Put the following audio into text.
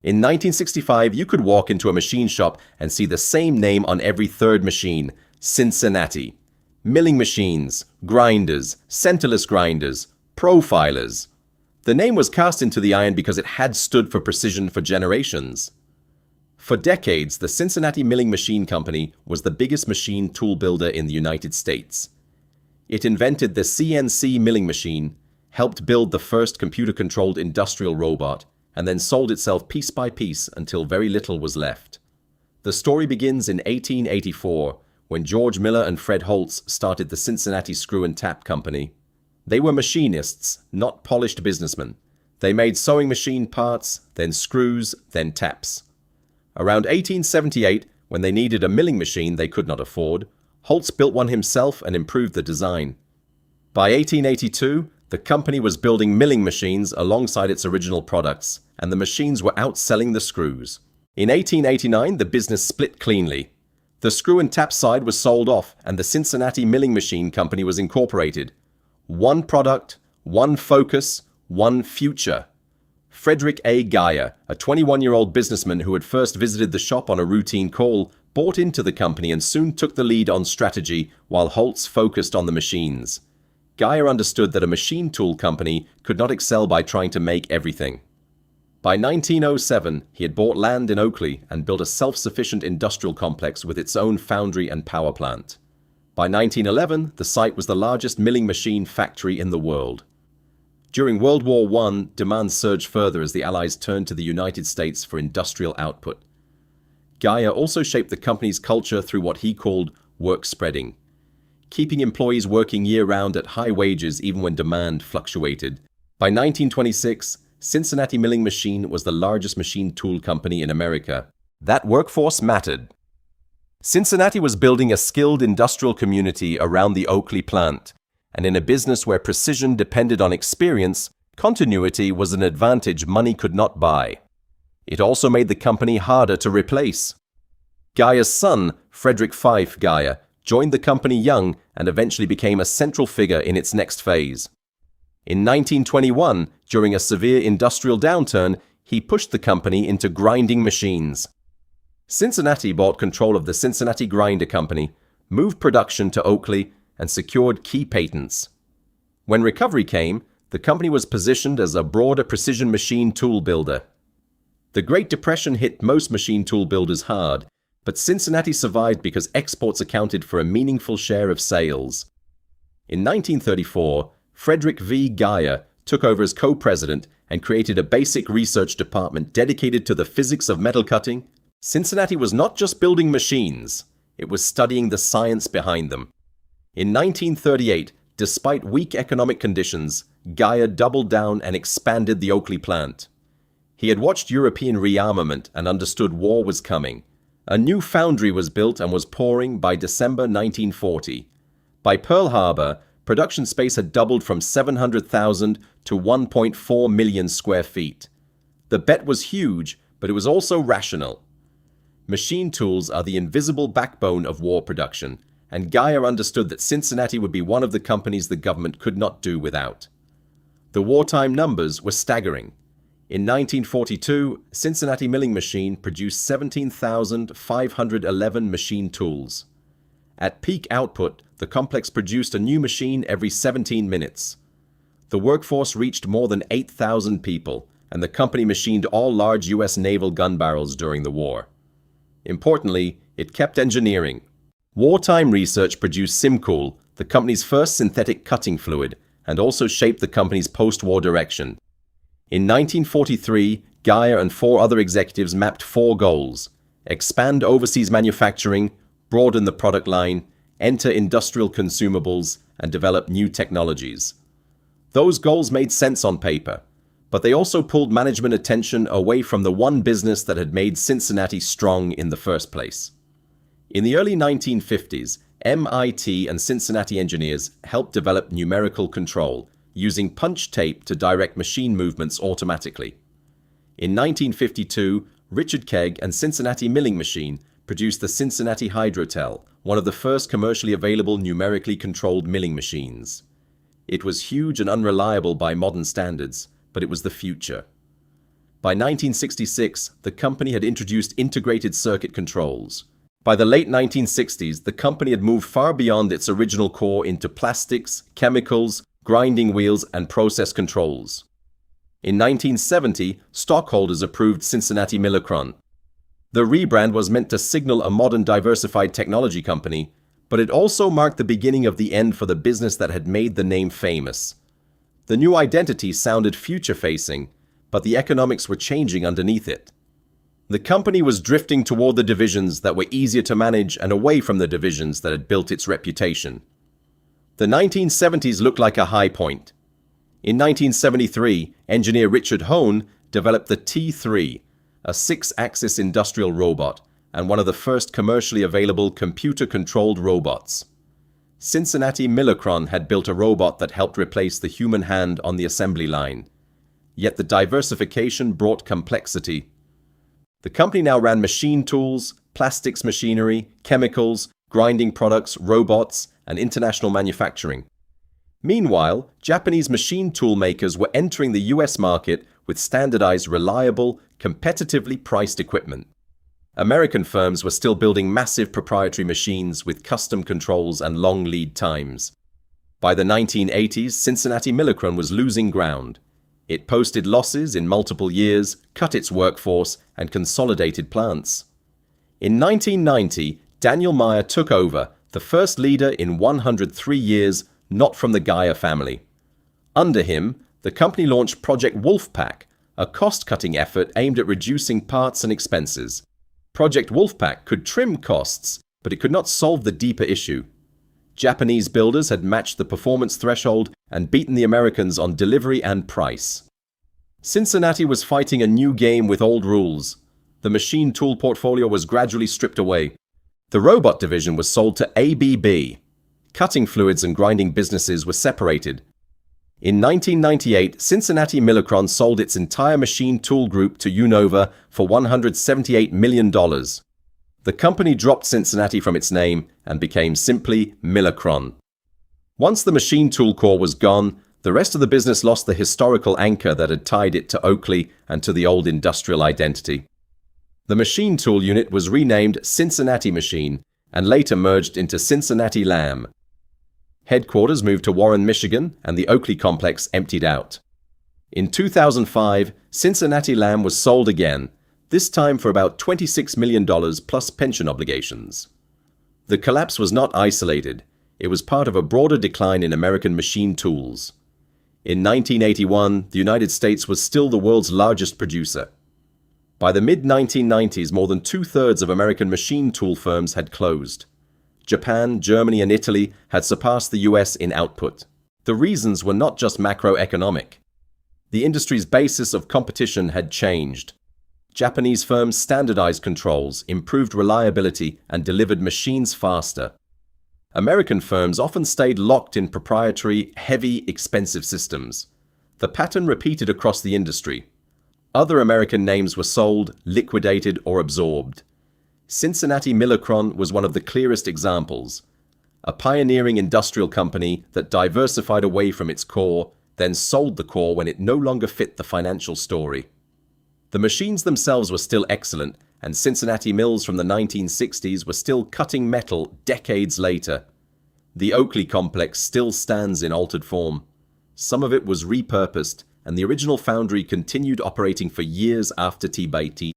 In 1965, you could walk into a machine shop and see the same name on every third machine: Cincinnati. Milling machines, grinders, centerless grinders, profilers. The name was cast into the iron because it had stood for precision for generations. For decades, the Cincinnati Milling Machine Company was the biggest machine tool builder in the United States. It invented the CNC milling machine, helped build the first computer-controlled industrial robot, and then sold itself piece by piece until very little was left. The story begins in 1884, when George Miller and Fred Holtz started the Cincinnati Screw and Tap Company. They were machinists, not polished businessmen. They made sewing machine parts, then screws, then taps. Around 1878, when they needed a milling machine they could not afford, Holtz built one himself and improved the design. By 1882, the company was building milling machines alongside its original products, and the machines were outselling the screws. In 1889, the business split cleanly. The screw and tap side was sold off, and the Cincinnati Milling Machine Company was incorporated. One product, one focus, one future. Frederick A. Geyer, a 21-year-old businessman who had first visited the shop on a routine call, bought into the company and soon took the lead on strategy while Holtz focused on the machines. Geyer understood that a machine tool company could not excel by trying to make everything. By 1907, he had bought land in Oakley and built a self-sufficient industrial complex with its own foundry and power plant. By 1911, the site was the largest milling machine factory in the world. During World War I, demand surged further as the Allies turned to the United States for industrial output. Geyer also shaped the company's culture through what he called work spreading, keeping employees working year-round at high wages even when demand fluctuated. By 1926, Cincinnati Milling Machine was the largest machine tool company in America. That workforce mattered. Cincinnati was building a skilled industrial community around the Oakley plant, and in a business where precision depended on experience, continuity was an advantage money could not buy. It also made the company harder to replace. Geyer's son, Frederick Fife Geyer, joined the company young and eventually became a central figure in its next phase. In 1921, during a severe industrial downturn, he pushed the company into grinding machines. Cincinnati bought control of the Cincinnati Grinder Company, moved production to Oakley, and secured key patents. When recovery came, the company was positioned as a broader precision machine tool builder. The Great Depression hit most machine tool builders hard, but Cincinnati survived because exports accounted for a meaningful share of sales. In 1934, Frederick V. Geyer took over as co-president and created a basic research department dedicated to the physics of metal cutting. Cincinnati was not just building machines, it was studying the science behind them. In 1938, despite weak economic conditions, Geyer doubled down and expanded the Oakley plant. He had watched European rearmament and understood war was coming. A new foundry was built and was pouring by December 1940. By Pearl Harbor, production space had doubled from 700,000 to 1.4 million square feet. The bet was huge, but it was also rational. Machine tools are the invisible backbone of war production, and Geyer understood that Cincinnati would be one of the companies the government could not do without. The wartime numbers were staggering. In 1942, Cincinnati Milling Machine produced 17,511 machine tools. At peak output, the complex produced a new machine every 17 minutes. The workforce reached more than 8,000 people, and the company machined all large U.S. naval gun barrels during the war. Importantly, it kept engineering. Wartime research produced Simcool, the company's first synthetic cutting fluid, and also shaped the company's post-war direction. In 1943, Geyer and 4 other executives mapped 4 goals: expand overseas manufacturing, broaden the product line, enter industrial consumables, and develop new technologies. Those goals made sense on paper, but they also pulled management attention away from the one business that had made Cincinnati strong in the first place. In the early 1950s, MIT and Cincinnati engineers helped develop numerical control, using punch tape to direct machine movements automatically. In 1952, Richard Kegg and Cincinnati Milling Machine produced the Cincinnati Hydrotel, one of the first commercially available numerically controlled milling machines. It was huge and unreliable by modern standards, but it was the future. By 1966, the company had introduced integrated circuit controls. By the late 1960s, the company had moved far beyond its original core into plastics, chemicals, grinding wheels, and process controls. In 1970, stockholders approved Cincinnati Milacron. The rebrand was meant to signal a modern diversified technology company, but it also marked the beginning of the end for the business that had made the name famous. The new identity sounded future-facing, but the economics were changing underneath it. The company was drifting toward the divisions that were easier to manage and away from the divisions that had built its reputation. The 1970s looked like a high point. In 1973, engineer Richard Hone developed the T3, a 6-axis industrial robot, and one of the first commercially available computer-controlled robots. Cincinnati Milacron had built a robot that helped replace the human hand on the assembly line. Yet the diversification brought complexity. The company now ran machine tools, plastics machinery, chemicals, grinding products, robots, and international manufacturing. Meanwhile, Japanese machine tool makers were entering the US market with standardized, reliable, competitively priced equipment. American firms were still building massive proprietary machines with custom controls and long lead times. By the 1980s, Cincinnati Milacron was losing ground. It posted losses in multiple years, cut its workforce, and consolidated plants. In 1990, Daniel Meyer took over, the first leader in 103 years, not from the Geyer family. Under him, the company launched Project Wolfpack, a cost-cutting effort aimed at reducing parts and expenses. Project Wolfpack could trim costs, but it could not solve the deeper issue. Japanese builders had matched the performance threshold and beaten the Americans on delivery and price. Cincinnati was fighting a new game with old rules. The machine tool portfolio was gradually stripped away. The robot division was sold to ABB. Cutting fluids and grinding businesses were separated. In 1998, Cincinnati Milacron sold its entire machine tool group to Unova for $178 million. The company dropped Cincinnati from its name and became simply Milacron. Once the machine tool core was gone, the rest of the business lost the historical anchor that had tied it to Oakley and to the old industrial identity. The machine tool unit was renamed Cincinnati Machine and later merged into Cincinnati Lam. Headquarters moved to Warren, Michigan, and the Oakley complex emptied out. In 2005, Cincinnati Lam was sold again, this time for about $26 million plus pension obligations. The collapse was not isolated. It was part of a broader decline in American machine tools. In 1981, the United States was still the world's largest producer. By the mid-1990s, more than two-thirds of American machine tool firms had closed. Japan, Germany, and Italy had surpassed the US in output. The reasons were not just macroeconomic. The industry's basis of competition had changed. Japanese firms standardized controls, improved reliability, and delivered machines faster. American firms often stayed locked in proprietary, heavy, expensive systems. The pattern repeated across the industry. Other American names were sold, liquidated, or absorbed. Cincinnati Milacron was one of the clearest examples. A pioneering industrial company that diversified away from its core, then sold the core when it no longer fit the financial story. The machines themselves were still excellent, and Cincinnati mills from the 1960s were still cutting metal decades later. The Oakley complex still stands in altered form. Some of it was repurposed, and the original foundry continued operating for years after T/T.